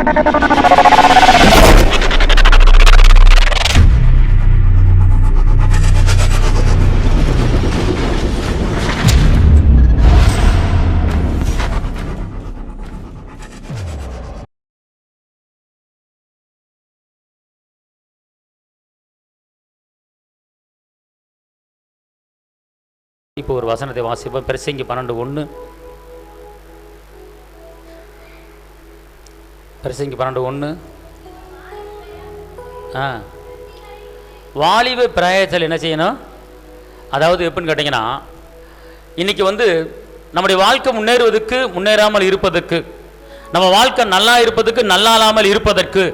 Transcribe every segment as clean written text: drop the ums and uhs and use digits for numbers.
இப்போ ஒரு வசனத்தை வாசிப்போம். பிரசங்கி 12:1. பிரசங்கி 12:1. வாலிப பிராயத்தில் என்ன செய்யணும்? அதாவது எப்படின்னு கேட்டிங்கன்னா, இன்றைக்கி நம்முடைய வாழ்க்கை முன்னேறுவதற்கு, முன்னேறாமல் இருப்பதற்கு, நம்ம வாழ்க்கை நல்லா இருப்பதற்கு, நல்லா இல்லாமல் இருப்பதற்கு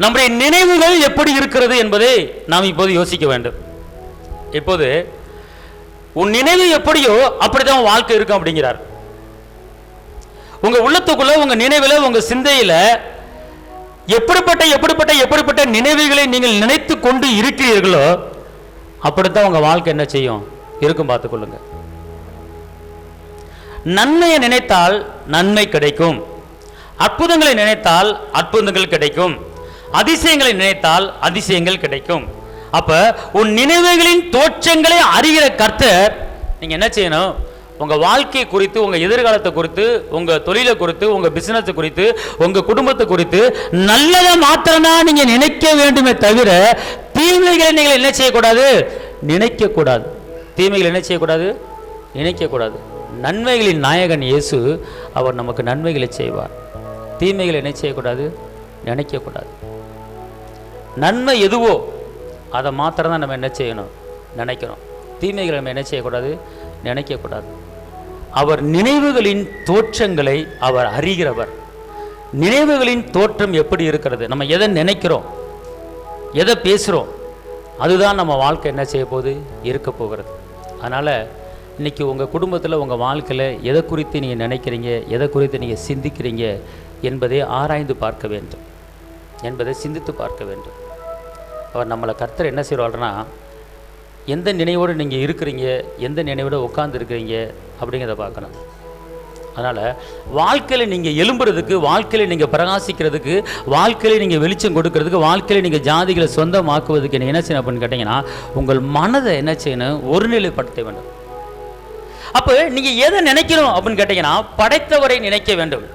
நம்முடைய நினைவுகள் எப்படி இருக்கிறது என்பதை நாம் இப்போது யோசிக்க வேண்டும். இப்போது உன் நினைவு எப்படியோ அப்படிதான் வாழ்க்கை இருக்கும் அப்படிங்கிறார். உங்க உள்ளத்துக்குள்ள, உங்க நினைவில், உங்க சிந்தையில எப்படிப்பட்ட நினைவுகளை நீங்கள் நினைத்து கொண்டு இருக்கிறீர்களோ அப்படித்தான் உங்க வாழ்க்கை என்ன செய்யும் இருக்கும். பார்த்துக்கொள்ளுங்க. நன்மையை நினைத்தால் நன்மை கிடைக்கும், அற்புதங்களை நினைத்தால் அற்புதங்கள் கிடைக்கும், அதிசயங்களை நினைத்தால் அதிசயங்கள் கிடைக்கும். அப்ப உன் நினைவுகளின் தோற்றங்களை அறிகிற கர்த்தர் நீங்க என்ன செய்யணும்? உங்க வாழ்க்கை குறித்து, உங்க எதிர்காலத்தை குறித்து, உங்க தொழிலை குறித்து, உங்க பிசினஸ் குறித்து, உங்க குடும்பத்தை குறித்து நல்லதை மாத்திரம்தான் நீங்க நினைக்க வேண்டுமே தவிர தீமைகளை நீங்கள் என்ன செய்யக்கூடாது? நினைக்க கூடாது. தீமைகளை என்ன செய்யக்கூடாது? நினைக்க கூடாது. நன்மைகளின் நாயகன் இயேசு, அவர் நமக்கு நன்மைகளை செய்வார். தீமைகளை என்ன செய்யக்கூடாது? நினைக்க கூடாது. நன்மை எதுவோ அதை மாத்திரம் தான் நம்ம என்ன செய்யணும்? நினைக்கணும். தீமைகளை நம்ம என்ன செய்யக்கூடாது? நினைக்கக்கூடாது. அவர் நினைவுகளின் தோற்றங்களை அவர் அறிகிறவர். நினைவுகளின் தோற்றம் எப்படி இருக்கிறது? நம்ம எதை நினைக்கிறோம், எதை பேசுகிறோம், அதுதான் நம்ம வாழ்க்கை என்ன செய்ய போகுது? இருக்க போகிறது. அதனால் இன்றைக்கி உங்கள் குடும்பத்தில், உங்கள் வாழ்க்கையில் எதை குறித்து நீங்கள் நினைக்கிறீங்க, எதை குறித்து நீங்கள் சிந்திக்கிறீங்க என்பதை ஆராய்ந்து பார்க்க வேண்டும், என்பதை சிந்தித்து பார்க்க வேண்டும். அவர் நம்மளை கர்த்தர் என்ன செய்வார்னா, எந்த நினைவோடு நீங்கள் இருக்கிறீங்க, எந்த நினைவோடு உட்கார்ந்து இருக்கிறீங்க அப்படிங்கிறத பார்க்கணும். அதனால் வாழ்க்கையில் நீங்கள் எழும்புறதுக்கு, வாழ்க்கையில் நீங்கள் பிரகாசிக்கிறதுக்கு, வாழ்க்கையில் நீங்கள் வெளிச்சம் கொடுக்கறதுக்கு, வாழ்க்கையில் நீங்கள் ஜாதிகளை சொந்தமாக்குவதுக்கு என்ன செய்யணும் அப்படின்னு கேட்டிங்கன்னா, உங்கள் மனதை என்ன செய்யணும்? ஒருநிலைப்படுத்த வேண்டும். அப்போ நீங்கள் எதை நினைக்கணும் அப்படின்னு கேட்டிங்கன்னா, படைத்தவரை நினைக்க வேண்டும்,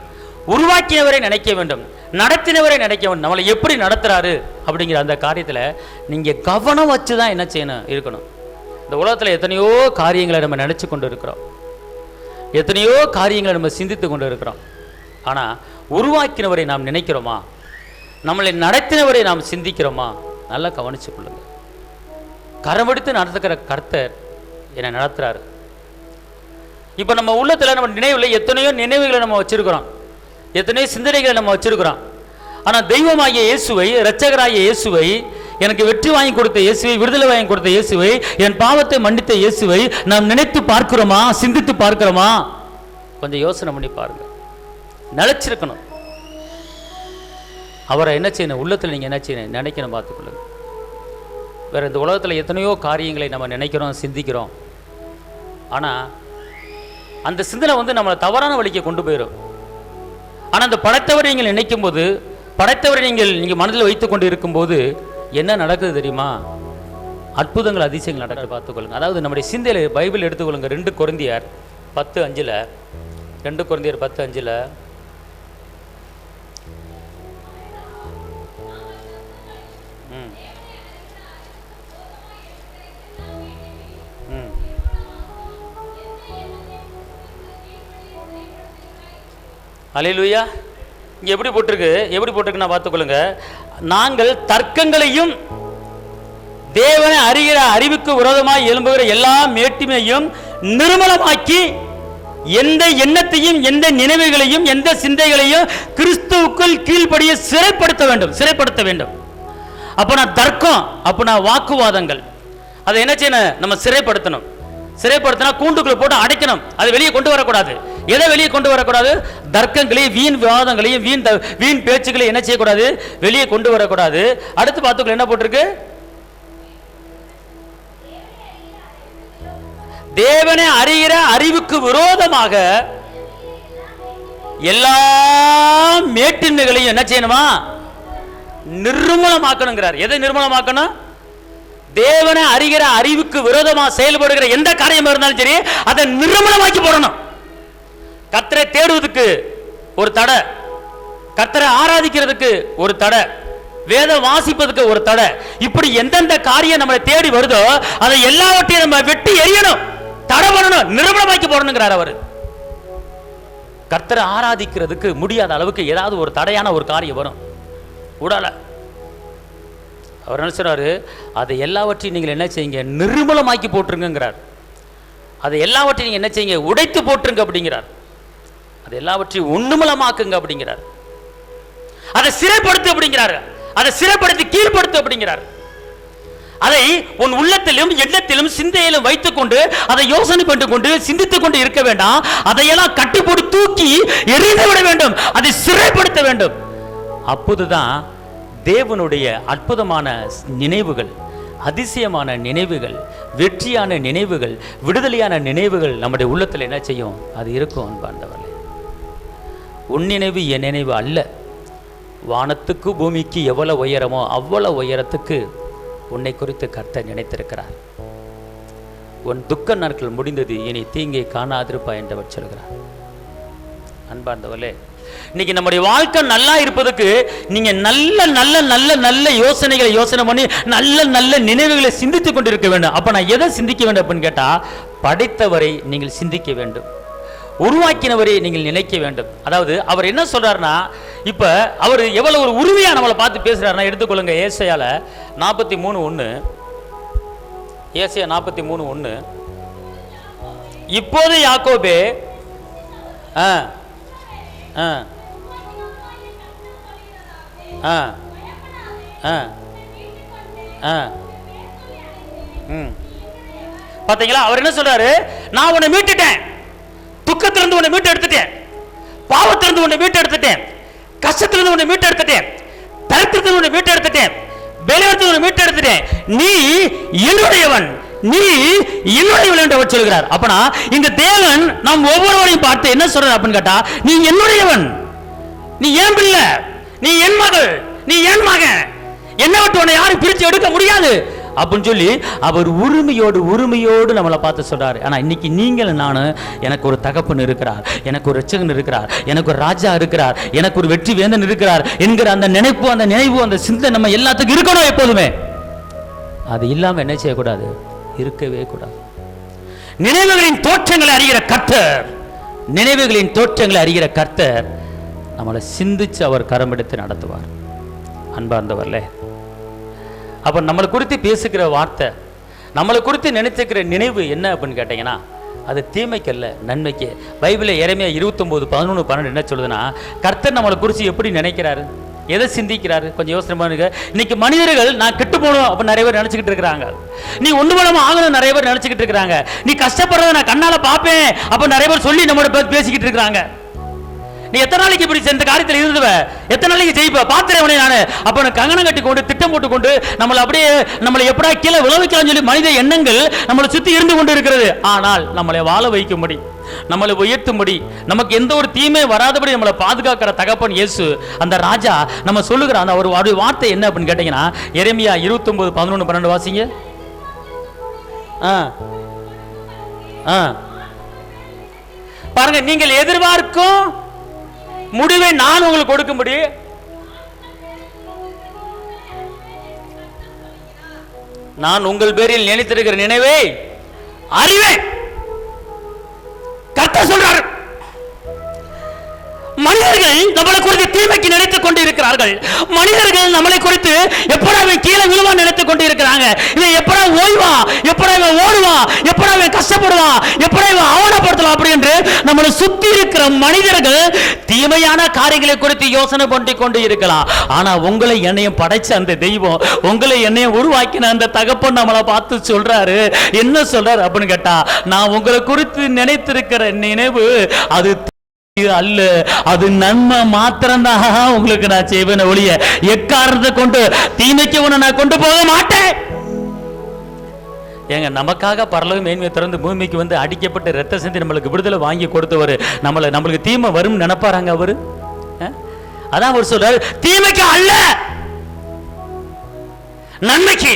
உருவாக்கியவரை நினைக்க வேண்டும், நடத்தினவரை நினைக்க வேண்டும். நம்மளை எப்படி நடத்துறாரு அப்படிங்கிற அந்த காரியத்தில் நீங்கள் கவனம் வச்சு தான் என்ன செய்யணும்? இருக்கணும். இந்த உலகத்தில் எத்தனையோ காரியங்களை நம்ம நினச்சி கொண்டு இருக்கிறோம், எத்தனையோ காரியங்களை நம்ம சிந்தித்து கொண்டு இருக்கிறோம். ஆனால் உருவாக்கினவரை நாம் நினைக்கிறோமா? நம்மளை நடத்தினவரை நாம் சிந்திக்கிறோமா? நல்லா கவனிச்சு கொள்ளுங்க. கரமெடுத்து நடத்துக்கிற கர்த்தர் என்னை நடத்துகிறாரு. இப்போ நம்ம உள்ளத்தில், நம்ம நினைவில் எத்தனையோ நினைவுகளை நம்ம வச்சிருக்கிறோம், எத்தனையோ சிந்தனைகளை நம்ம வச்சிருக்கிறோம். ஆனால் தெய்வமாகிய இயேசுவை, இரட்சகராகிய இயேசுவை, எனக்கு வெற்றி வாங்கி கொடுத்த இயேசுவை, விடுதலை வாங்கி கொடுத்த இயேசுவை, என் பாவத்தை மன்னித்த இயேசுவை நாம் நினைத்து பார்க்கிறோமா? சிந்தித்து பார்க்கிறோமா? கொஞ்சம் யோசனை பண்ணி பாருங்க. நினைச்சிருக்கணும். அவரை என்ன செய்யணும்? உள்ளத்தில் நீங்கள் என்ன செய்யணும்? நினைக்கணும். பார்த்துக்கொள்ளுங்க. வேறு இந்த உலகத்தில் எத்தனையோ காரியங்களை நம்ம நினைக்கிறோம், சிந்திக்கிறோம். ஆனால் அந்த சிந்தனை நம்மளை தவறான வழிக்கு கொண்டு போயிடும். ஆனால் அந்த படைத்தவரை நீங்கள் நினைக்கும் போது, படைத்தவரை நீங்கள் மனதில் வைத்து கொண்டு இருக்கும்போது என்ன நடக்குது தெரியுமா? அற்புதங்கள், அதிசயங்கள் நடக்க பார்த்துக்கொள்ளுங்க. அதாவது நம்முடைய சிந்தையில் பைபிள் எடுத்துக்கொள்ளுங்க. 2 கொரிந்தியர் 10:5, 2 கொரிந்தியர் 10:5, அல்லேலூயா. இங்கே எப்படி போட்டிருக்குன்னா பார்த்துக்கொள்ளுங்க. நாங்கள் தர்க்கங்களையும் தேவனை அறிகிற அறிவுக்கு விரோதமாய் எழும்புகிற எல்லா மேட்டிமையும் நிர்மலமாக்கி எந்த எண்ணத்தையும், எந்த நினைவுகளையும், எந்த சிந்தைகளையும் கிறிஸ்துவுக்குள் கீழ்ப்படிய சிறைப்படுத்த வேண்டும். அப்போ நான் தர்க்கம், அப்போ நான் வாக்குவாதங்கள், அதை என்ன செய்யணும்? நம்ம சிறைப்படுத்தணும். சிறைப்படுத்தினா கூண்டுக்குள்ள போட்டு அடைக்கணும். அது வெளியே கொண்டு வரக்கூடாது. எதை வெளியே கொண்டு வரக்கூடாது? தர்க்கங்களையும், வீண் விவாதங்களையும், வீண் பேச்சுக்களையும் என்ன செய்யக்கூடாது? வெளியே கொண்டு வரக்கூடாது. அடுத்து பார்த்துக்கொள்ள என்ன போட்டிருக்கு? தேவனை அறிகிற அறிவுக்கு விரோதமாக எல்லா மேட்டின்மைகளையும் என்ன செய்யணுமா? நிர்மூலமாக்கணுங்கிறார். எதை நிர்மூலமாக்கணும்? தேவனை அறிகிற அறிவுக்கு விரோதமா செயல்படுகிற எந்த காரியமா இருந்தாலும் சரி, அதை நிர்மூலமாக்கி போடணும். கர்த்தரை தேடுவதற்கு ஒரு தடை, கர்த்தரை ஆராதிக்கிறதுக்கு ஒரு தடை, வேதம் வாசிப்பதுக்கு ஒரு தடை. இப்படி எந்தெந்த காரியம் நம்மளை தேடி வருதோ அதை எல்லாவற்றையும் நம்ம வெட்டி எறியணும், தடை பண்ணணும், நிர்மூலமாக்கி போடணுங்கிறார் அவர். கர்த்தரை ஆராதிக்கிறதுக்கு முடியாத அளவுக்கு ஏதாவது ஒரு தடையான ஒரு காரியம் வரும் உடல. அவர் என்ன சொல்றாரு? அதை எல்லாவற்றையும் நீங்கள் என்ன செய்யுங்க? நிர்மூலமாக்கி போட்டுருங்கிறார். அதை எல்லாவற்றையும் நீங்க என்ன செய்யுங்க? உடைத்து போட்டுருங்க அப்படிங்கிறார். அதை எல்லாவற்றையும் உண்ணுமலமாக்குங்க அப்படிங்கிறார். அதை சிறைப்படுத்து அப்படிங்கிறார். அதை சிறைப்படுத்தி கீழ்படுத்து அப்படிங்கிறார். அதை உன் உள்ளத்திலும் எண்ணத்திலும் சிந்தையிலும் வைத்துக் கொண்டு அதை யோசனை பண்ணி கொண்டு சிந்தித்துக் கொண்டு இருக்க வேண்டாம். அதையெல்லாம் கட்டி போட்டு தூக்கி எறிந்து விட வேண்டும், அதை சிறைப்படுத்த வேண்டும். அப்போதுதான் தேவனுடைய அற்புதமான நினைவுகள், அதிசயமான நினைவுகள், வெற்றியான நினைவுகள், விடுதலையான நினைவுகள் நம்முடைய உள்ளத்தில் என்ன செய்யும்? அது இருக்கும். அன்பார்ந்தவர்களே, உன் நினைவு என் நினைவு அல்ல. வானத்துக்கு பூமிக்கு எவ்வளவு உயரமோ அவ்வளவு உயரத்துக்கு உன்னை குறித்து கர்த்தர் நினைத்திருக்கிறார். உன் துக்க நாட்கள் முடிந்தது, இனி தீங்கை காணாதிருப்பா என்றவர் சொல்கிறார். அன்பார்ந்தவர்களே, இன்னைக்கு நம்முடைய வாழ்க்கை நல்லா இருப்பதற்கு நீங்க நல்ல நல்ல நல்ல நல்ல யோசனைகளை யோசனை பண்ணி நல்ல நல்ல நினைவுகளை சிந்தித்துக் கொண்டிருக்க வேண்டும். அப்ப நான் எதை சிந்திக்க வேண்டும் அப்படின்னு கேட்டா, படைத்தவரை நீங்கள் சிந்திக்க வேண்டும், உருவாக்கினவரை நீங்கள் நினைக்க வேண்டும். அதாவது அவர் என்ன சொல்றாருன்னா, இப்ப அவர் எவ்வளவு ஒரு உரிமையா நம்மளை பார்த்து பேசுறாருன்னா, எடுத்துக்கொள்ளுங்க ஏசாயால 43:1. ஏசாயா 43:1. இப்போது யாக்கோபே பாத்தீங்களா? அவர் என்ன சொல்றாரு? நான் உன்னை மீட்டுட்டேன், துக்கத்திலிருந்து உன்னை மீட்டு எடுத்துட்டேன், பாவத்திலிருந்து உன்னை மீட்டு எடுத்துட்டேன், கஷ்டத்திலிருந்து உன்னை மீட்டு எடுத்துட்டேன், தரித்திரத்திலிருந்து உன்னை மீட்டு எடுத்துட்டேன், பலவீனத்திலிருந்து உன்னை மீட்டு எடுத்துட்டேன். நீ என்னுடையவன், நீ என்னுடையவன் என்று அவர் சொல்கிறார். அப்பனா இந்த தேவன் நாம் ஒவ்வொருவரையும் பார்த்து என்ன சொல்றார் அப்படின்னு கேட்டா, நீ என்னுடையவன், நீ ஏன் பிள்ளை, நீ என் மகள், நீ என் மகன், என்னை விட்டு உன்னை யாரும் பிரிச்சு எடுக்க முடியாது அப்படின்னு சொல்லி அவர் உரிமையோடு நம்மளை பார்த்து சொல்றாரு. ஆனா இன்னைக்கு நீங்கள் நானும், எனக்கு ஒரு தகப்பன் இருக்கிறார், எனக்கு ஒரு ரட்சகன் இருக்கிறார், எனக்கு ஒரு ராஜா இருக்கிறார், எனக்கு ஒரு வெற்றி வேந்தன் இருக்கிறார் என்கிற அந்த நினைப்பு, அந்த நினைவு, அந்த சிந்தை நம்ம எல்லாத்துக்கும் இருக்கணும் எப்போதுமே. அது இல்லாம என்ன செய்யக்கூடாது? இருக்கவே கூடாது. நினைவுகளின் தோற்றங்களை அறிகிற கர்த்தர், நினைவுகளின் தோற்றங்களை அறிகிற கர்த்தர் நம்மளை சிந்திச்சு அவர் கரம் எடுத்து நடத்துவார். அன்பார்ந்தவர்களே, அப்ப நம்மளை குறித்து பேசுகிற வார்த்தை, நம்மளை குறித்து நினைச்சுக்கிற நினைவு என்ன அப்படின்னு கேட்டீங்கன்னா, அது தீமைக்கல்ல, நன்மைக்கு. பைபிளில் எரேமியா 29:11-12 என்ன சொல்லுதுன்னா, கர்த்தர் நம்மளை குறித்து எப்படி நினைக்கிறாரு, எதை சிந்திக்கிறாரு? கொஞ்சம் யோசனை பண்ணுங்க. இன்னைக்கு மனிதர்கள் நான் கெட்டு போகணும் அப்ப நிறைய பேர் நினைச்சுக்கிட்டு இருக்கிறாங்க. நீ ஒண்ணு மூலமா ஆகணும் நிறைய பேர் நினைச்சுக்கிட்டு இருக்கிறாங்க. நீ கஷ்டப்படுறத நான் கண்ணால பாப்பேன் அப்ப நிறைய பேர் சொல்லி நம்மளோட பேசிக்கிட்டு இருக்கிறாங்க. நீ எத்தனை நாளைக்கு இப்படி இந்த காரியத்தில் இருந்துவ, எத்தனை நாளைக்கு ஜெயிப்ப பாத்திரவனே நானு அப்ப கங்கணம் கட்டி கொண்டு திட்டம் போட்டு கொண்டு நம்மளை அப்படியே நம்மளை எப்படா கீழே விளைவிக்கலாம் சொல்லி மனித எண்ணங்கள் நம்மளை சுத்தி இருந்து கொண்டு இருக்கிறது. ஆனால் நம்மளை வாழ வைக்கும்படி, நம்மளை உயர்த்தும்படி, நமக்கு எந்த ஒரு தீமை வராதபடி நம்மளை பாதுகாக்கிற தகப்பன் இயேசு, அந்த ராஜா நம்ம சொல்லுகிற அந்த ஒரு வார்த்தை என்ன அப்படின்னு கேட்டீங்கன்னா, எரேமியா 29:11-12 வாசிங்க. பாருங்க, நீங்கள் எதிர்பார்க்கும் முடிவை நான் உங்களுக்கு கொடுக்கும்படி நான் உங்கள் பேரில் நினைத்திருக்கிற நினைவை அறிவேன். கர்த்தர் சொல்றார். மனிதர்கள் நம்மளை குறித்து தீமைக்கு நினைத்துக் கொண்டு இருக்கிறார்கள். மனிதர்கள் நம்மளை குறித்து எப்படா அவன் கீழே விழுவா நினைத்துக் கொண்டு இருக்கிறாங்க. இவன் எப்படா ஓய்வா, எப்படா இவன் ஓடுவான், எப்படா இவன் கஷ்டப்படுவான், எப்படா இவன் அவமானப்படுத்தலாம் அப்படி என்று நம்மளை சுத்தி இருக்கிற மனிதர்கள் தீமையான காரியங்களை குறித்து யோசனை பண்ணி கொண்டு இருக்கலாம். ஆனா உங்களை என்னையும் படைச்ச அந்த தெய்வம், உங்களை என்னையும் உருவாக்கின அந்த தகப்பன் நம்மளை பார்த்து சொல்றாரு. என்ன சொல்றாரு அப்படின்னு கேட்டா, நான் உங்களை குறித்து நினைத்திருக்கிற நினைவு அது அல்ல, அது நன்மை மாத்திரம்தான் உங்களுக்கு நான் செய்வேன் ஒழிய எக்காரணத்தை கொண்டு தீமைக்கு உன்னை நான் கொண்டு போக மாட்டேன். ஏங்க நமக்காக பரலோக மேன்மையை திறந்து பூமிக்கு வந்து அடிக்கப்பட்டு ரத்த சிந்தி நம்மளுக்கு விடுதலை வாங்கி கொடுத்தவர் நம்மளுக்கு தீமை வரும் நினைப்பாராங்க அவரு? அதான் அவர் சொல்றாரு, தீமைக்கு அல்ல நன்மைக்கு.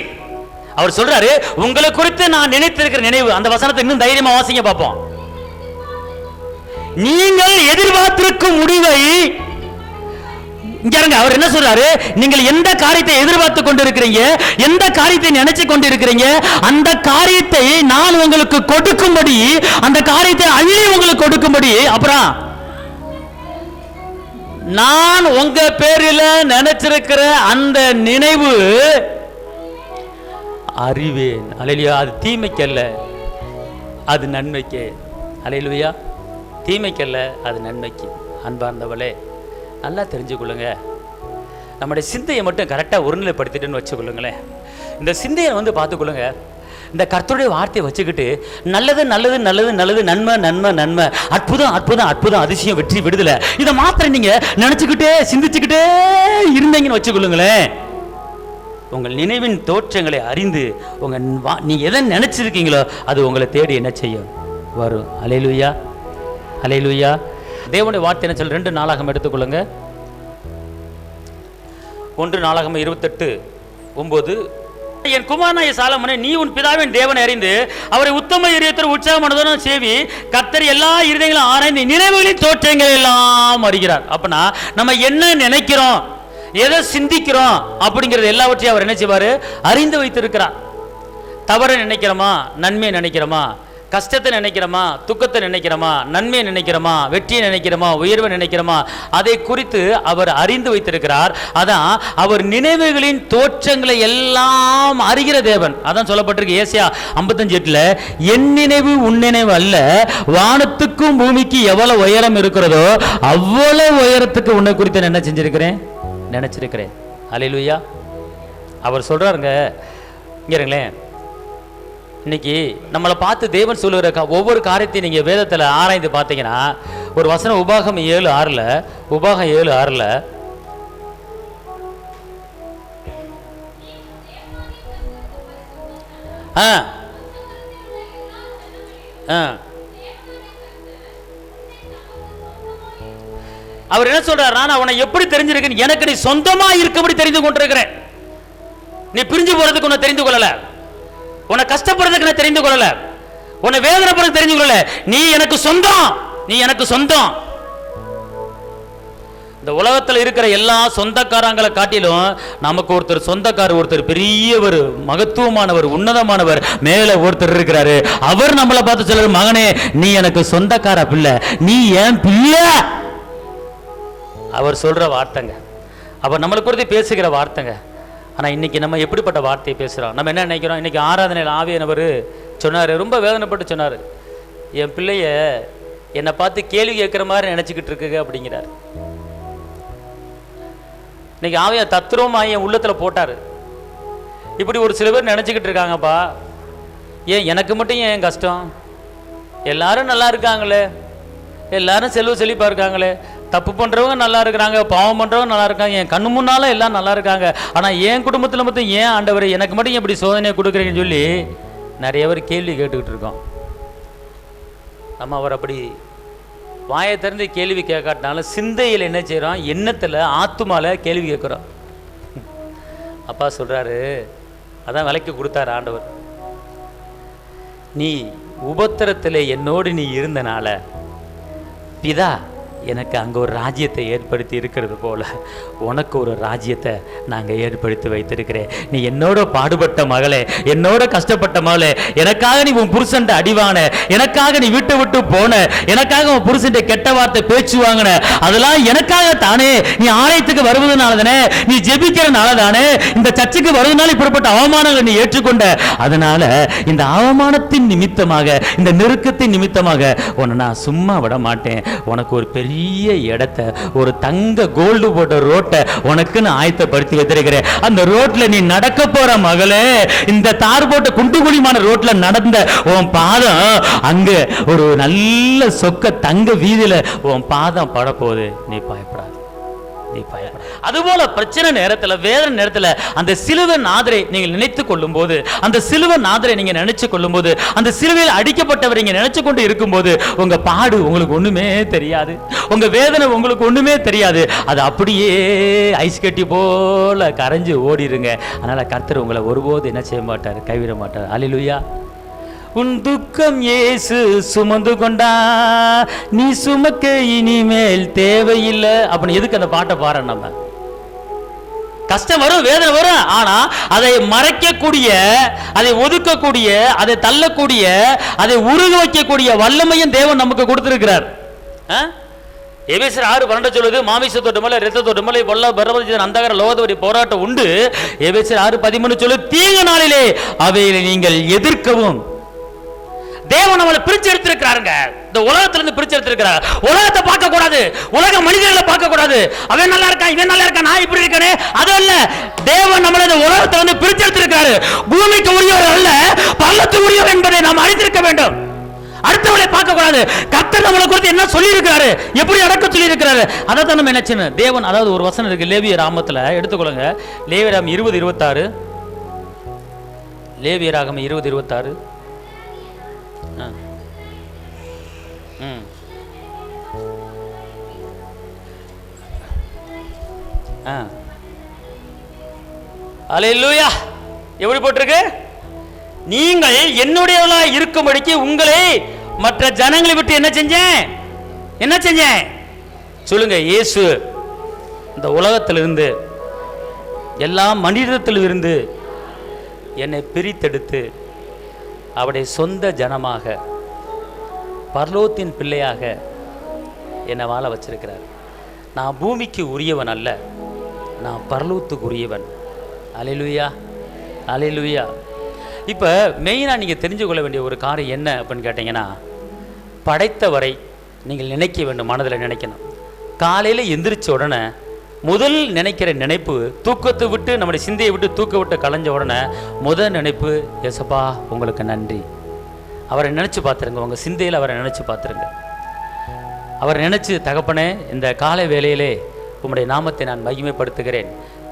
அவர் சொல்றாரு, உங்களை குறித்து நான் நினைத்திருக்கிற நினைவு. அந்த வசனத்தை இன்னும் தைரியமா வாசிங்க பார்ப்போம். நீங்கள் எதிர்பார்த்திருக்கும் முடிவை அவர் என்ன சொல்றாரு, நீங்கள் எந்த காரியத்தை எதிர்பார்த்து கொண்டிருக்கிறீங்க, எந்த காரியத்தை நினைச்சு கொண்டிருக்கிறீங்க, அந்த காரியத்தை நான் உங்களுக்கு கொடுக்கும்படி, அந்த காரியத்தை அள்ளி உங்களுக்கு கொடுக்கும்படி, அப்புறம் நான் உங்க பேரில் நினைச்சிருக்கிற அந்த நினைவு அறிவேன். அல்லேலூயா. அது தீமைக்கல்ல, அது நன்மைக்கு. அல்லேலூயா. தீமைக்கல்ல, அது நன்மைக்கு. அன்பார்ந்தவளே, நல்லா தெரிஞ்சுக்கொள்ளுங்க. நம்முடைய சிந்தையை மட்டும் கரெக்டாக ஒருநிலைப்படுத்திட்டுன்னு வச்சுக்கொள்ளுங்களேன். இந்த சிந்தையை வந்து பார்த்துக்கொள்ளுங்க. இந்த கர்த்தருடைய வார்த்தையை வச்சுக்கிட்டு நல்லது நல்லது நல்லது நல்லது, நன்மை நன்மை நன்மை, அற்புதம் அற்புதம் அற்புதம், அதிசயம், வெற்றி, விடுதலை, இதை மாத்திரம் நீங்க நினைச்சுக்கிட்டே சிந்திச்சுக்கிட்டே இருந்தீங்கன்னு வச்சுக்கொள்ளுங்களேன். உங்கள் நினைவின் தோற்றங்களை அறிந்து நீங்க எதை நினைச்சிருக்கீங்களோ அது உங்களை தேடி என்ன செய்யும், வரும். அல்லேலூயா, அல்லேலூயா. தேவனுடைய வார்த்தை என்ன சொல்ல, 2 நாளாகமம் எடுத்துக்கொள்ளுங்க. 1 நாளாகமம் 28:9. என் குமாரனாகிய சாலமோனே, நீ உன் பிதாவின் தேவனை அறிந்து அவரை உத்தம இதயத்தோடு உற்சாகமானதுடன் சேவி, கர்த்தர் எல்லா இருதயங்களும் ஆராய்ந்து நினைவுகளின் தோற்றங்கள் எல்லாம் அறிகிறார். அப்பனா நம்ம என்ன நினைக்கிறோம், எதை சிந்திக்கிறோம் அப்படிங்கிறது எல்லாவற்றையும் அவர் என்ன செய்வார், அறிந்து வைத்திருக்கிறார். தவறு நினைக்கிறோமா, நன்மையை நினைக்கிறோமா, கஷ்டத்தை நினைக்கிறோமா, துக்கத்தை நினைக்கிறோமா, நன்மையை நினைக்கிறோமா, வெற்றியை நினைக்கிறோமா, உயர்வை நினைக்கிறோமா, அதை குறித்து அவர் அறிந்து வைத்திருக்கிறார். அதான் அவர் நினைவுகளின் தோற்றங்களை எல்லாம் அறிகிற தேவன். அதான் சொல்லப்பட்டிருக்கு ஏசாயா 55:8, என் நினைவு உன் நினைவு அல்ல, வானத்துக்கும் பூமிக்கு எவ்வளவு உயரம் இருக்கிறதோ அவ்வளவு உயரத்துக்கு உன்னை குறித்து என்ன செஞ்சிருக்கிறேன், நினைச்சிருக்கிறேன். அல்லேலூயா. அவர் சொல்றாருங்க. இங்களேன், இன்னைக்கு நம்மளை பார்த்து தேவன் சொல்லுகிற ஒவ்வொரு காரியத்தையும் நீங்க வேதத்தில் ஆராய்ந்து பார்த்தீங்கன்னா, ஒரு வசனம் உபாகம் 7:6, உபாகம் 7:6, அவர் என்ன சொல்றாரு, நான் அவனை எப்படி தெரிஞ்சிருக்கேன், எனக்கு நீ சொந்தமா இருக்கபடி தெரிந்து கொண்டிருக்கிறேன். நீ பிரிஞ்சு போறதுக்கு உன்னை தெரிந்து கொள்ளல, உன்னை கஷ்டப்படுறதுக்கு நான் தெரிந்து கொள்ளல, உன்னை வேதனைப்படுறது தெரிந்து கொள்ளல, நீ எனக்கு சொந்தம், நீ எனக்கு சொந்தம். இந்த உலகத்தில் இருக்கிற எல்லா சொந்தக்காரங்களை காட்டிலும் நமக்கு ஒருத்தர் சொந்தக்காரர், ஒருத்தர் பெரியவர், மகத்துவமானவர், உன்னதமானவர், மேல ஒருத்தர் இருக்கிறாரு. அவர் நம்மளை பார்த்து சொல்றாரு, மகனே நீ எனக்கு சொந்தக்கார பிள்ளை, நீ என் பிள்ளை. அவர் சொல்ற வார்த்தைங்க, அவர் நம்மளை குறித்து பேசுகிற வார்த்தைங்க. ஆனால் இன்றைக்கி நம்ம எப்படிப்பட்ட வார்த்தையை பேசுகிறோம், நம்ம என்ன நினைக்கிறோம்? இன்றைக்கி ஆராதனையில் ஆவியானவர் சொன்னார், ரொம்ப வேதனைப்பட்டு சொன்னார், என் பிள்ளைய என்னை பார்த்து கேள்வி கேட்குற மாதிரி நினச்சிக்கிட்டு இருக்குங்க அப்படிங்கிறார். இன்றைக்கி ஆவியா தத்துவமாக என் உள்ளத்தில் போட்டார். இப்படி ஒரு சில பேர் நினச்சிக்கிட்டு இருக்காங்கப்பா, ஏன் எனக்கு மட்டும் ஏன் கஷ்டம், எல்லாரும் நல்லா இருக்காங்களே, எல்லாரும் செழிப்பாக இருக்காங்களே, தப்பு பண்ணுறவங்க நல்லா இருக்கிறாங்க, பாவம் பண்ணுறவங்க நல்லா இருக்காங்க, என் கண்ணு முன்னால எல்லாம் நல்லா இருக்காங்க, ஆனால் என் குடும்பத்தில் மட்டும் ஏன் ஆண்டவர் எனக்கு மட்டும் எப்படி சோதனையை கொடுக்குறீங்கன்னு சொல்லி நிறைய பேர் கேள்வி கேட்டுக்கிட்டு இருக்கோம். நம்ம அவர் அப்படி வாயை திறந்து கேள்வி கேட்காட்டினாலும் சிந்தையில் என்ன செய்கிறோம், எண்ணத்தில் ஆத்துமால கேள்வி கேட்குறோம். அப்பா சொல்கிறாரு, அதான் விலைக்கு கொடுத்தாரு ஆண்டவர், நீ உபத்திரத்தில் என்னோடு நீ இருந்தனால பிதா எனக்கு அங்கே ஒரு ராஜ்யத்தை ஏற்படுத்தி இருக்கிறது போல உனக்கு ஒரு ராஜ்யத்தை நாங்கள் ஏற்படுத்தி வைத்திருக்கிறேன். நீ என்னோட பாடுபட்ட மகளே, என்னோட கஷ்டப்பட்ட மகளே, எனக்காக நீ உன் புருஷன்ட்ட அடிவான, எனக்காக நீ விட்டு விட்டு போன, எனக்காக உன் புருஷன்ட்ட கெட்ட வார்த்தை பேச்சு வாங்கின, அதெல்லாம் எனக்காக தானே. நீ ஆலயத்துக்கு வருவதனால தானே, நீ ஜெபிக்கிறனால தானே, இந்த சர்ச்சுக்கு வருவதனால இப்படிப்பட்ட அவமானங்களை நீ ஏற்றுக்கொண்ட. அதனால இந்த அவமானத்தின் நிமித்தமாக, இந்த நெருக்கத்தின் நிமித்தமாக உன்னை நான் சும்மா விட மாட்டேன். உனக்கு ஒரு பெரிய இடத்தை, ஒரு தங்க கோல்டு போட்ட ரோட்டை உனக்கு நான் ஆயத்தப்படுத்தி வைத்திருக்கிறேன். அந்த ரோட்ல நீ நடக்க போற மகளே, இந்த தார் போட்ட குண்டுகுழிமான ரோட்ல நடந்த உன் பாதம் அங்க ஒரு நல்ல சொக்க தங்க வீதியில உன் பாதம் பட போகுது. நீ பயப்படாது. நீ பயப்பட. அதுபோல பிரச்சனை நேரத்தில், வேதனை நேரத்தில் அந்த சிலுவை நாதரை நீங்கள் நினைத்து கொள்ளும் போது, அந்த சிலுவை நாதரை நீங்க நினைச்சு கொள்ளும் போது, அந்த சிலுவையில் அடிக்கப்பட்டவர் நீங்க நினைச்சு கொண்டு இருக்கும்போது, உங்க பாடு உங்களுக்கு ஒண்ணுமே தெரியாது, உங்க வேதனை உங்களுக்கு ஒண்ணுமே தெரியாது. அது அப்படியே ஐஸ் கட்டி போல கரைஞ்சு ஓடிடுங்க. அதனால கர்த்தர் உங்களை ஒருபோது என்ன செய்ய மாட்டார், கைவிட மாட்டார். அல்லேலூயா. உன் துக்கம் இயேசு சுமந்து கொண்டா, நீ சுமக்க இனிமேல் தேவையில்லை அப்படின்னு எதுக்கு அந்த பாட்டை பாரு? நம்ம கஷ்டம் வரும், வேதனை வரும், ஆனா அதை மறைக்கக்கூடிய, அதை ஒதுக்கக்கூடிய, அதை தள்ளக்கூடிய, அதை உருக வைக்கக்கூடிய வல்லமையும் தேவன் நமக்கு கொடுத்திருக்கிறார். எபேசியர் 6:12 சொல்லுது, மாமிசத்தோடு மேல இரத்தத்தோடு மேல வல்ல பரவ அந்தகார லோகத்தோட போராட்டம் உண்டு. எபேசியர் 6:13 சொல்லு, தீங்கு நாளிலே அவைகளை நீங்கள் எதிர்க்கவும். தேவன் நம்மளை பிரிச்சு எடுத்திருக்கிறாருங்க, இந்த உலகத்திலிருந்து பிரிச்சு எடுத்திருக்கிறார். உலகத்தை பார்க்க கூடாது, உலக மனிதர்களை பார்க்க கூடாது, அவன் நல்லா இருக்கான், இவன் நல்லா இருக்கான், நான் இப்படி இருக்கேனே, அது அல்ல. தேவன் நம்மளை இந்த உலகத்தை வந்து பிரிச்சு எடுத்திருக்கிறாரு. பூமிக்கு உரியவர் அல்ல, பரலோகத்துக்கு உரியவர் என்பதை நாம் அறிந்திருக்க வேண்டும். அடுத்தவளை பார்க்க கூடாது. கர்த்தர் நம்மளை குறித்து என்ன சொல்லி இருக்கிறாரு, எப்படி அடக்க சொல்லி இருக்கிறாரு, அதை தான் நம்ம நினைச்சு தேவன். அதாவது ஒரு வசனம் இருக்கு லேவிய ராமத்துல, எடுத்துக்கொள்ளுங்க. லேவியராகம் 20:26. லேவியராகம் 20:26. அல்லேலூயா. எப்படி போட்டிருக்கு? நீங்கள் என்னுடையவளா இருக்கும்படிக்கு உங்களை மற்ற ஜனங்களை விட்டு என்ன செஞ்சேன், என்ன செஞ்சேன் சொல்லுங்க. இயேசு இந்த உலகத்திலிருந்து, எல்லா மனிதத்திலிருந்து என்னை பிரித்தெடுத்து அவருடைய சொந்த ஜனமாக, பரலோகத்தின் பிள்ளையாக என்னை வாழ வச்சிருக்கிறார். நான் பூமிக்கு உரியவன் அல்ல, நான் பரலோகத்துக்கு உரியவன். அல்லேலூயா, அல்லேலூயா. இப்போ மெயினாக நீங்கள் தெரிஞ்சு கொள்ள வேண்டிய ஒரு காரியம் என்ன அப்படின்னு கேட்டிங்கன்னா, படைத்தவரை நீங்கள் நினைக்க வேண்டும், மனதில் நினைக்கணும். காலையில் எந்திரிச்ச உடனே முதல் நினைக்கிற நினைப்பு, தூக்கத்தை விட்டு நம்முடைய சிந்தையை விட்டு தூக்க விட்டு கலைஞ்ச உடனே முதல் நினைப்பு, ஏசப்பா உங்களுக்கு நன்றி. அவரை நினச்சி பார்த்துருங்க, உங்கள் சிந்தையில் அவரை நினச்சி பார்த்துருங்க. அவரை நினச்சி, தகப்பனே இந்த காலை வேளையிலே உம்முடைய நாமத்தை நான் மகிமைப்படுத்துகிறேன்,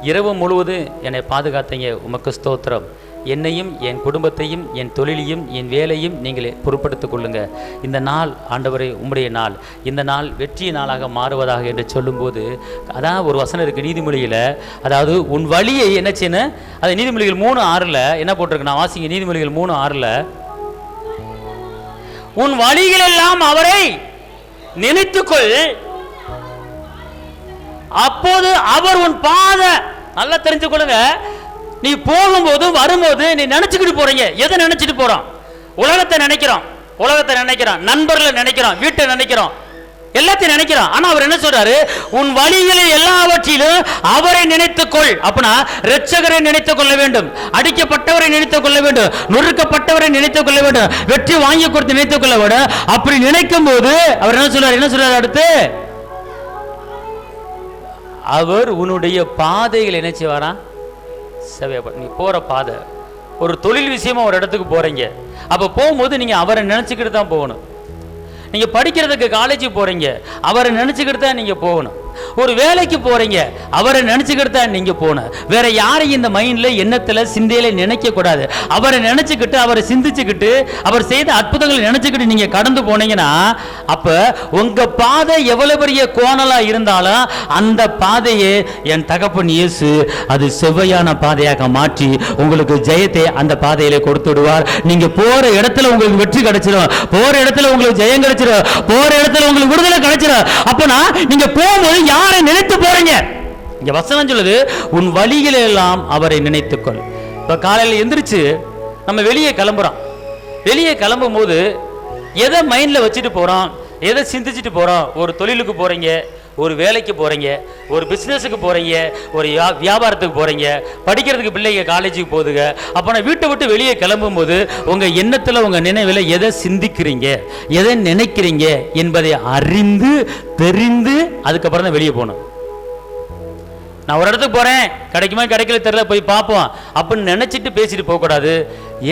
இரவு முழுவதும் என்னை பாதுகாத்தீங்க, உமக்கு ஸ்தோத்திரம், என்னையும் என் குடும்பத்தையும் என் தொழிலையும் என் வேலையும் நீங்கள் பொறுப்படுத்திக் கொள்ளுங்க. இந்த நாள் ஆண்டவரே உம்முடைய நாள், இந்த நாள் வெற்றி நாளாக மாறுவதாக என்று சொல்லும்போது, அதான் ஒரு வசனம் இருக்குது நீதிமொழியில். அதாவது உன் வழியை என்ன செய்யணும், அது நீதிமொழிகள் 3:6 என்ன போட்டிருக்கு, நான் வாசிங்க. நீதிமொழிகள் 3:6, உன் வழிகளெல்லாம் அவரை நினைத்துக்கொள், அப்போது அவர் உன் பாத. நல்லா தெரிஞ்சு கொள்ளுங்க, நீ போகும்போது வரும்போது நீ நினைச்சுக்கிட்டு போறீங்க. எதை நினைச்சிட்டு போறோம்? உலகத்தை நினைக்கிறோம், உலகத்தை நினைக்கிறோம், நண்பர்களை நினைக்கிறோம், வீட்டை நினைக்கிறோம், எல்லாத்தையும் நினைக்கிறோம். ஆனா அவர் என்ன சொல்றாரு, உன் வழிகளில் எல்லாவற்றிலும் அவரை நினைத்துக்கொள். அப்படின்னா இரட்சகரை நினைத்துக் கொள்ள வேண்டும், அடிக்கப்பட்டவரை நினைத்துக் கொள்ள வேண்டும், நொறுக்கப்பட்டவரை நினைத்துக் கொள்ள வேண்டும், வெற்றி வாங்கி கொடுத்து நினைத்துக் கொள்ள வேண்டும். அப்படி நினைக்கும் போது அவர் என்ன சொல்றாரு, என்ன சொல்றாரு அடுத்து, அவர் உன்னுடைய பாதைகள் என்ன செய்வாரா, நீ போற பாதை. ஒரு தொழில் விஷயமா ஒரு இடத்துக்கு போறீங்க, அப்ப போகும்போது நீங்க அவரை நினைச்சுக்கிட்டு தான் போகணும். நீங்க படிக்கிறதுக்கு காலேஜ் போறீங்க, அவரை நினைச்சுக்கிட்டு தான் நீங்க போகணும். ஒரு வேலைக்கு போறீங்க, அவரை நினைச்சுக்கிட்டு தான் நீங்க போகணும். வேற யாரையும் இந்த மைண்ட்ல, எண்ணத்துல, சிந்தையில நினைக்க கூடாது. அவரை நினைச்சுக்கிட்டு, அவரை சிந்திச்சுக்கிட்டு, அவர் செய்த அற்புதங்களை நினைச்சுக்கிட்டு நீங்க கடந்து போனீங்கன்னா, அப்ப உங்க பாதை எவ்வளவு பெரிய கோணலா இருந்தாலும் அந்த பாதையை என் தகப்பன் இயேசு அது செவ்வையான பாதையாக மாற்றி உங்களுக்கு ஜெயத்தை அந்த பாதையில கொடுத்து விடுவார். நீங்க போற இடத்துல உங்களுக்கு வெற்றி கிடைச்சிடும், போற இடத்துல உங்களுக்கு ஜெயம் கிடைச்சிடும், போற இடத்துல உங்களுக்கு விடுதலை கிடைச்சிடும். அப்பனா நீங்க போகும்போது யாரை நினைத்து போறீங்க? இங்க வசனம் சொல்லுது, உன் வழிகளை எல்லாம் அவரை நினைத்துக்கொள். இப்ப காலையில் எந்திரிச்சு நம்ம வெளியே கிளம்புறோம், வெளியே கிளம்பும் போது எதை மைண்ட்ல வச்சுட்டு போறோம், எதை சிந்திச்சுட்டு போறோம்? ஒரு தொழிலுக்கு போறீங்க, ஒரு வேலைக்கு போறீங்க, ஒரு பிசினஸுக்கு போறீங்க, ஒரு வியாபாரத்துக்கு போறீங்க, படிக்கிறதுக்கு பிள்ளைங்க காலேஜுக்கு போகுதுங்க. அப்போ நான் வீட்டை விட்டு வெளியே கிளம்பும் போது உங்க எண்ணத்துல, உங்க நினைவில் எதை சிந்திக்கிறீங்க, எதை நினைக்கிறீங்க என்பதை அறிந்து தெரிந்து அதுக்கப்புறம் தான் வெளியே போகணும். நான் ஒரு இடத்துக்கு போறேன், கிடைக்குமா கிடைக்கல தெரியல, போய் பார்ப்போம் அப்படின்னு நினைச்சிட்டு பேசிட்டு போகக்கூடாது.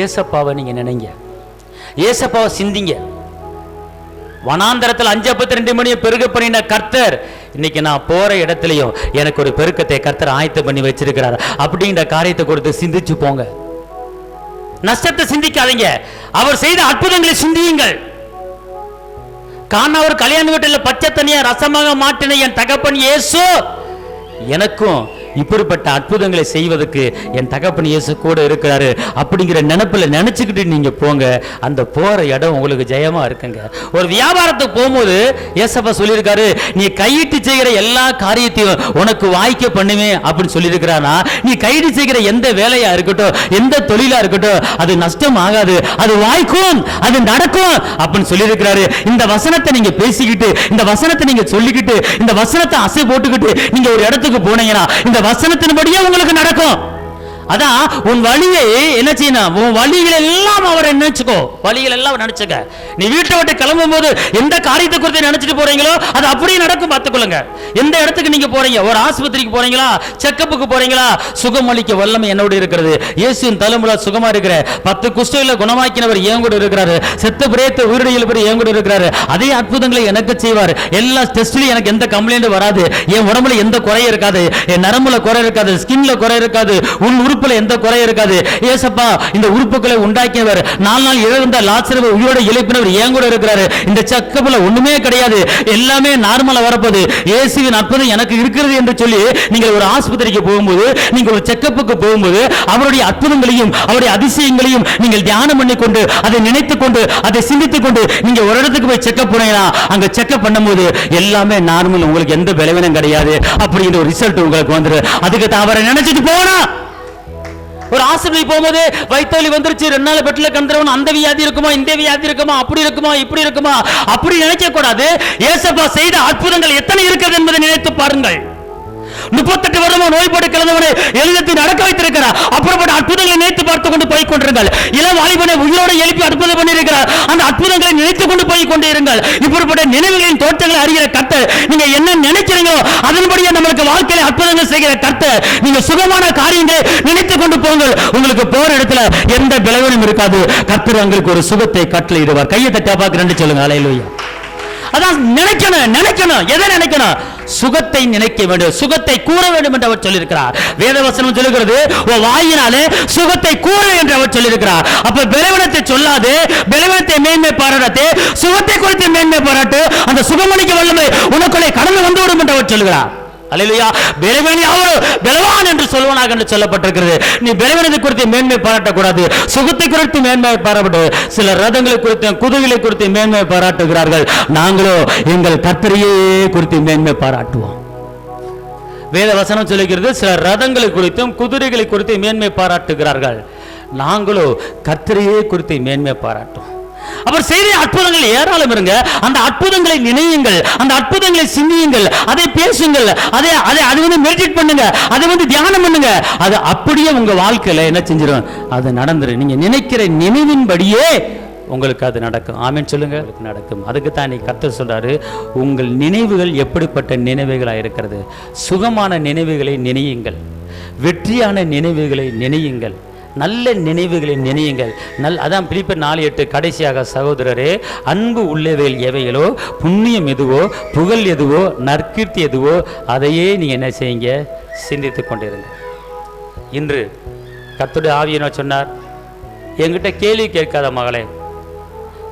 ஏசப்பாவை நீங்க நினைங்க, ஏசப்பாவை சிந்திங்க. வனாந்தரத்தில் 5:42 மணியை பெருக பண்ணின கர்த்தர் இன்னைக்கு நான் போற இடத்துலயும் எனக்கு ஒரு பெருக்கத்தை கர்த்தர் ஆயத்தம் பண்ணி வச்சிருக்கிறார் அப்படிங்கிற காரியத்தை கொடுத்து சிந்திச்சு போங்க. நஷ்டத்தை சிந்திக்காதீங்க, அவர் செய்த அற்புதங்களை சிந்தியுங்கள். காணவர் கல்யாண வீட்டில் பச்சை தண்ணியா ரசமாக மாற்றின என் தகப்பன் இயேசு எனக்கும் இப்படிப்பட்ட அற்புதங்களை செய்வதற்கு என் தகப்பன் இயேசு கூட இருக்கிறாரு அப்படிங்கிற நினைப்புல நினைச்சுக்கிட்டு நீங்க போங்க. அந்த போற இடம் உங்களுக்கு ஜெயமா இருக்குங்க. ஒரு வியாபாரத்துக்கு போகும்போது ஏசப்பா சொல்லியிருக்காரு, நீ கையிட்டு செய்கிற எல்லா காரியத்தையும் உனக்கு வாய்க்க பண்ணுவேன் அப்படின்னு சொல்லியிருக்கிறானா, நீ கையிட்டு செய்கிற எந்த வேலையா இருக்கட்டும், எந்த தொழிலா இருக்கட்டும், அது நஷ்டம் ஆகாது, அது வாய்க்கும், அது நடக்கும் அப்படின்னு சொல்லியிருக்கிறாரு. இந்த வசனத்தை நீங்க பேசிக்கிட்டு, இந்த வசனத்தை நீங்க சொல்லிக்கிட்டு, இந்த வசனத்தை அசை போட்டுக்கிட்டு நீங்க ஒரு இடத்துக்கு போனீங்கன்னா இந்த வசனத்தின்படியே உங்களுக்கு நடக்கும். அதான் உன் வழியை என்ன செய்யணும், உன் வழிகள் எல்லாம் அவரை நினைச்சுக்கோ, வழிகள் எல்லாம் நினைச்சுக்க. நீ வீட்டை விட்டு கிளம்பும் போது எந்த காரியத்தை குறித்து நினைச்சிட்டு போறீங்களோ அது அப்படியே நடக்கும், பார்த்துக்கொள்ளுங்க. எந்த இடத்துக்கு நீங்க போறீங்க, ஒரு ஆஸ்பத்திரிக்கு போறீங்களா, செக்கப்புக்கு போறீங்களா, சுகமளிக்க வல்லமை என்னோட இருக்கிறது. இயேசுவின் தலைமுறை சுகமா இருக்கிற 10 குஷ்டங்களை குணமாக்கினவர் என் கூட இருக்கிறாரு, செத்த பிரேத்த உயிரிழந்த பேர் என் கூட இருக்கிறாரு. அதே அற்புதங்களை எனக்கு செய்வார். எல்லா டெஸ்ட்லயும் எனக்கு எந்த கம்ப்ளைண்ட் வராது, என் உடம்புல எந்த குறையும் இருக்காது, என் நரம்புல குறை இருக்காது, ஸ்கின்ல குறை இருக்காது, உன் உறுப்புல எந்த குறை இருக்காது. ஏசப்பா இந்த உறுப்புகளை உண்டாக்கியவர், 4 நாள் இழந்த லாசருவை உயிரோட எழுப்பினவர் என் கூட இருக்கிறாரு. இந்த செக்கப்ல ஒண்ணுமே கிடையாது, எல்லாமே நார்மலா வரப்போகுது, இயேசுவின் அற்புதம் எனக்கு இருக்கிறது என்று சொல்லி நீங்கள் ஒரு ஆஸ்பத்திரிக்கு போகும்போது, நீங்க ஒரு செக்கப்புக்கு போகும்போது அவருடைய அற்புதங்களையும் அவருடைய அதிசயங்களையும் நீங்கள் தியானம் பண்ணிக்கொண்டு, அதை நினைத்துக் கொண்டு, அதை சிந்தித்துக் கொண்டு நீங்க ஒரு இடத்துக்கு போய் செக்கப் போனீங்கன்னா அங்க செக்கப் பண்ணும்போது எல்லாமே நார்மல், உங்களுக்கு எந்த பலவீனம் கிடையாது அப்படிங்கிற ஒரு ரிசல்ட் உங்களுக்கு வந்துரு. அதுக்கு அவரை நினைச்சிட்டு போனா, ஒரு ஆஸ்பத்திரிக்கு போகும்போது வயிற்று வந்துருச்சு, 2 நாள் பெட்ல கிடந்தவன், அந்த வியாதி இருக்குமா, இந்த வியாதி இருக்குமா, அப்படி இருக்குமா, இப்படி இருக்குமா, அப்படி நினைக்க கூடாது. ஏசப்பா செய்த அற்புதங்கள் எத்தனை இருக்கிறது என்பதை நினைத்து பாருங்கள். 38 வருடமா நோய்பட்டு கிடந்தவனை எழுதி நடக்க வைத்திருக்கிறார். அப்படிப்பட்ட அற்புதங்களை நினைத்து பார்த்து கொண்டு போய் கொண்டிருங்கள். இளம் வாலிபனை உயிரோடு எழுப்பி அற்புதம் பண்ணியிருக்கிறார். அந்த அற்புதங்களை நினைத்துக் கொண்டு போய் கொண்டே இருங்கள். இப்படிப்பட்ட நினைவுகளின் தோற்றங்களை அறிகிற கர்த்தர், நீங்க என்ன நினைக்கிறீங்களோ அதன்படியே நம்மளுக்கு வாழ்க்கையில அற்புதங்கள் செய்கிற கர்த்தர். நீங்க சுகமான காரியங்களை நினைத்துக் கொண்டு போங்கள். உங்களுக்கு போற இடத்துல எந்த பலவீனமும் இருக்காது. கர்த்தர் உங்களுக்கு ஒரு சுகத்தை கட்டளையிடுவார். கையை தட்டா பார்க்கிறேன்னு சொல்லுங்க. ஹல்லேலூயா. அதான் நினைக்கணும். எதை நினைக்கணும்? சுகத்தை நினைக்க வேண்டும், சுகத்தை கூற வேண்டும் என்று அவர் சொல்லியிருக்கிறார். வேதவசனம் சொல்லுகிறது, வாயினாலே சுகத்தை கூற என்று அவர் சொல்லியிருக்கிறார். அப்ப பலவீனத்தை சொல்லாது, பலவீனத்தை மேன்மை பாராட்டு, சுகத்தை குறித்து மேன்மை பாராட்டு. அந்த சுகமளிக்க வல்லமை உனக்குள்ளே கடந்து வந்துவிடும் என்று அவர் சொல்லுகிறார். அல்லேலூயா. பலவான் என்று சொல்வனாக என்று சொல்லப்பட்டிருக்கிறது. நீ பலவீனத்தை குறித்து மேன்மை பாராட்டக்கூடாது, சுகத்தை குறித்து மேன்மை பாராட்டு. சில ரதங்களை குறித்து, குதிரைகளை குறித்து மேன்மை பாராட்டுகிறார்கள். நாங்களோ எங்கள் கர்த்தரையே குறித்து மேன்மை பாராட்டுவோம். வேத வசனம் சொல்லுகிறது, சில ரதங்களை குறித்தும் குதிரைகளை குறித்து மேன்மை பாராட்டுகிறார்கள். நாங்களோ கர்த்தரையே குறித்து மேன்மை பாராட்டுவோம். அவர் செய்த அற்புதங்கள் ஏராளம் இருங்க. அந்த அற்புதங்களை நினையுங்கள், அந்த அற்புதங்களை சிந்தியுங்கள், அதை பேசுங்கள், அதை மெடிடேட் பண்ணுங்க, அதை தியானம் பண்ணுங்க. அது அப்படியே உங்க வாழ்க்கையில என்ன செஞ்சிடும், அது நடந்துரும். நீங்க நினைக்கிற நினைவின்படியே உங்களுக்கு அது நடக்கும். ஆமென் சொல்லுங்க. நடக்கும். அதுக்கு தான் இன்னைக்கு கர்த்தர் சொல்றாரு, உங்கள் நினைவுகள் எப்படிப்பட்ட நினைவுகளாக இருக்கிறது. சுகமான நினைவுகளை நினையுங்கள், வெற்றியான நினைவுகளை நினையுங்கள், நல்ல நினைவுகளை நினையுங்கள். அதான் பிலிப்பியர் 4:8. கடைசியாக சகோதரரே, அன்பு உள்ளவைகள் எவைகளோ, புண்ணியம் எதுவோ, புகழ் எதுவோ, நற்கீர்த்தி எதுவோ, அதையே நீங்க என்ன செய்யுங்க, சிந்தித்துக் கொண்டிருங்க. இன்று கர்த்தருடைய ஆவியானவர் சொன்னார், என்கிட்ட கேள்வி கேட்காத மகளே,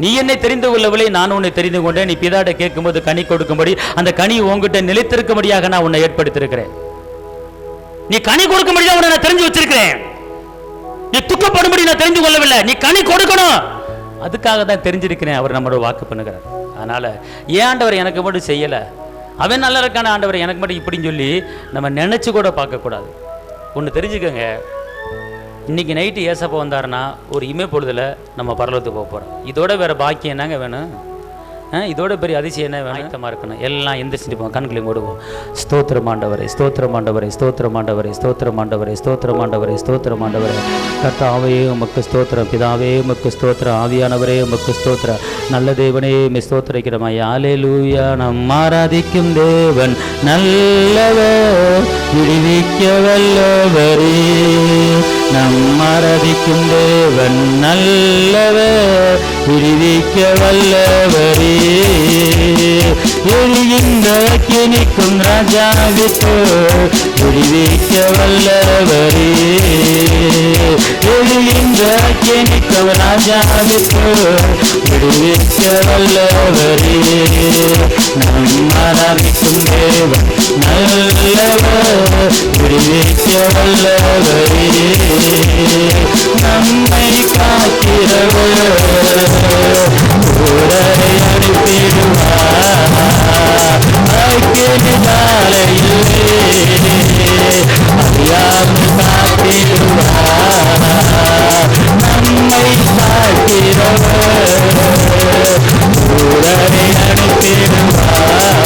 நீ என்னை தெரிந்து கொள்ளவில்லை, நான் உன்னை தெரிந்து கொண்டேன். நீ பிதாட்ட கேட்கும்போது கனி கொடுக்கும்படி, அந்த கனி உங்ககிட்ட நிலைத்திருக்கும்படியாக நான் உன்னை ஏற்படுத்தியிருக்கிறேன். நீ கனி கொடுக்கும்படியாக உன்னை நான் தெரிஞ்சு வச்சிருக்கிறேன். நீ துக்கப்படும்படி நான் தெரிந்து கொள்ளவில்லை, நீ கனி கொடுக்கணும், அதுக்காக தான் தெரிஞ்சிருக்கிறேன். அவர் நம்மளோட வாக்கு பண்ணுகிறார். அதனால ஏன் ஆண்டவர் எனக்கு மட்டும் செய்யலை, அவன் நல்லா இருக்கான ஆண்டவர் எனக்கு மட்டும் இப்படின்னு சொல்லி நம்ம நினைச்சு கூட பார்க்கக்கூடாது. ஒன்று தெரிஞ்சுக்கோங்க, இன்னைக்கு நைட்டு ஏசப்பா வந்தாருன்னா ஒரு இமை பொழுதுல நம்ம பரலோகத்துக்கு போக போகிறோம். இதோட வேற பாக்கியம் என்னங்க வேணும்? இதோட பெரிய அதிசயம் என்ன வேணும்? ஆயத்தமாக இருக்கணும். எல்லாம் எந்திரிச்சிட்டு கண்களை மூடுவோம். ஸ்தோத்திரம் ஆண்டவரே, ஸ்தோத்திரம் ஆண்டவரே, ஸ்தோத்திரம் ஆண்டவரே, ஸ்தோத்திரம் ஆண்டவரே, ஸ்தோத்திரம் ஆண்டவரே, ஸ்தோத்திரம் ஆண்டவரே. கர்த்தாவே உமக்கு ஸ்தோத்திரம், பிதாவே உமக்கு ஸ்தோத்திரம், ஆவியானவரே உமக்கு ஸ்தோத்திரம், நல்ல தேவனே உம்மை ஸ்தோத்திரிக்கிறோம். ஹல்லேலூயா. நம் ஆராதிக்கும் தேவன் நல்லவர், விடுவிக்க வல்லவரே. நம் ஆராதிக்கும் தேவன் நல்லவர், விடுவிக்க வல்லவரே. எரிகின்ற அக்கினிக்கும் ராஜாவிற்கு விடுவிக்க வல்லவரே. எரிகின்ற அக்கினிக்கும் ராஜாவிற்கு விடுவிக்க வல்லவரே. நம் ஆராதிக்கும் தேவன் நல்லவர், விடுவிக்க வல்லவரே. நம்மை காக்கிறவர் தூதரை அனுப்பிடுவார். அக்கினி ஜாலையிலே அறியாமல் காத்திடுவார். நம்மை காக்கிறவர் தூதரை அனுப்பிடுவார்.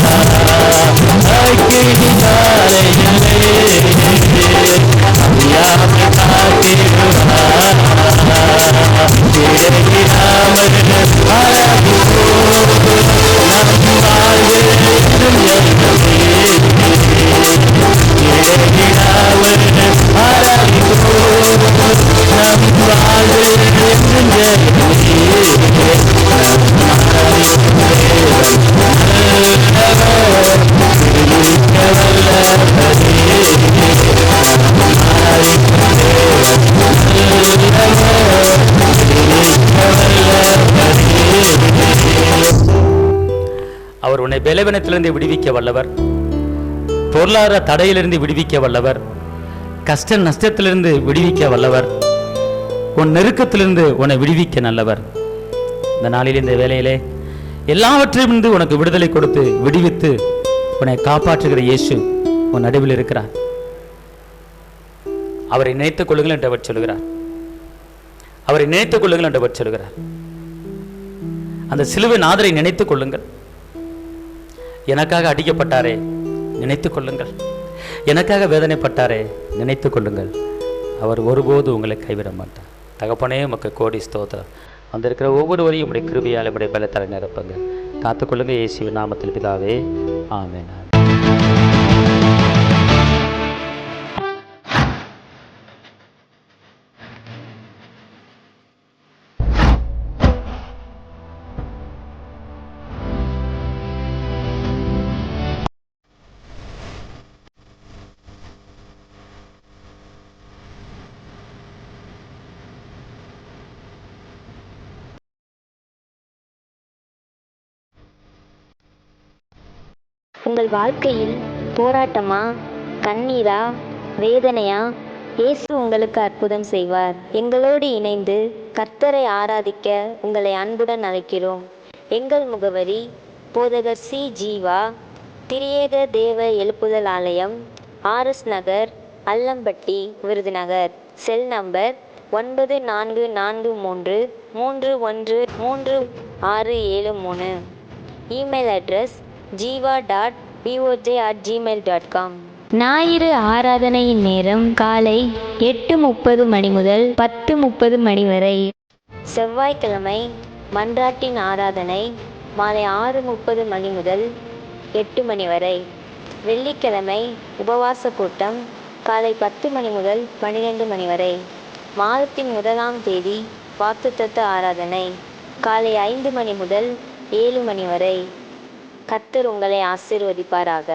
அக்கினி ஜாலையிலே அறியாமல் காத்திடுவார். இடையிடாமல் ஆராதிப்போம் நம் வாழ்வில் என்றும் ஜெயமே. இடையிடாமல் ஆராதிப்போம் நம் வாழ்வில் என்றும் ஜெயமே. நம் ஆராதிக்கும் தேவன் நல்லவர், விடுவிக்க வல்லவரே. நம் ஆராதிக்கும் தேவன் நல்லவர், அவர் உன்னை பலவீனத்திலிருந்து விடுவிக்க வல்லவர், பொருளாதார தடையிலிருந்து விடுவிக்க வல்லவர், கஷ்ட நஷ்டத்திலிருந்து விடுவிக்க வல்லவர், உன் நெருக்கத்திலிருந்து உன்னை விடுவிக்க நல்லவர். இந்த நாளில் இந்த வேளையிலே எல்லாவற்றிலிருந்து உனக்கு விடுதலை கொடுத்து விடுவித்து உன்னை காப்பாற்றுகிற இயேசு உன் நடுவில் இருக்கிறார். அவரை நினைத்துக் கொள்ளுங்கள் என்று அவர் சொல்கிறார். அவரை நினைத்துக் கொள்ளுங்கள் என்று அவர் சொல்கிறார். அந்த சிலுவை நாதரை நினைத்துக் கொள்ளுங்கள். எனக்காக அடிக்கப்பட்டாரே, நினைத்துக் கொள்ளுங்கள். எனக்காக வேதனைப்பட்டாரே, நினைத்துக் கொள்ளுங்கள். அவர் ஒருபோது உங்களை கைவிட மாட்டார். தகப்பனே உமக்கு கோடி ஸ்தோத்திரம். வந்திருக்கிற ஒவ்வொருவரையும் உடைய கிருபையால் உடைய பலத்தலை நிரப்புங்க. காத்துக்கொள்ளுங்க. இயேசுவின் நாமத்தில் பிதாவே, ஆமென். உங்கள் வாழ்க்கையில் போராட்டமா, கண்ணீரா, வேதனையா? இயேசு உங்களுக்கு அற்புதம் செய்வார். எங்களோடு இணைந்து கர்த்தரை ஆராதிக்க உங்களை அன்புடன் அழைக்கிறோம். எங்கள் முகவரி: போதகர் சி. ஜீவா, திரியேக தேவ எழுப்புதல் ஆலயம், RS நகர், Allampatti, Virudhunagar. Cell number 9443313673. Email address jiva.boj@gmail.com. ஞாயிறு ஆராதனையின் நேரம் காலை 8:30 மணி முதல் 10:30 மணி வரை. செவ்வாய்க்கிழமை மன்றாட்டின் ஆராதனை மாலை 6:30 மணி முதல் 8 மணி வரை. வெள்ளிக்கிழமை உபவாச கூட்டம் காலை 10 மணி முதல் 12 மணி வரை. மாதத்தின் 1ஆம் தேதி வாக்குத்தத்த ஆராதனை காலை 5 மணி முதல் 7 மணி வரை. கர்த்தர் உங்களை ஆசீர்வதிப்பாராக.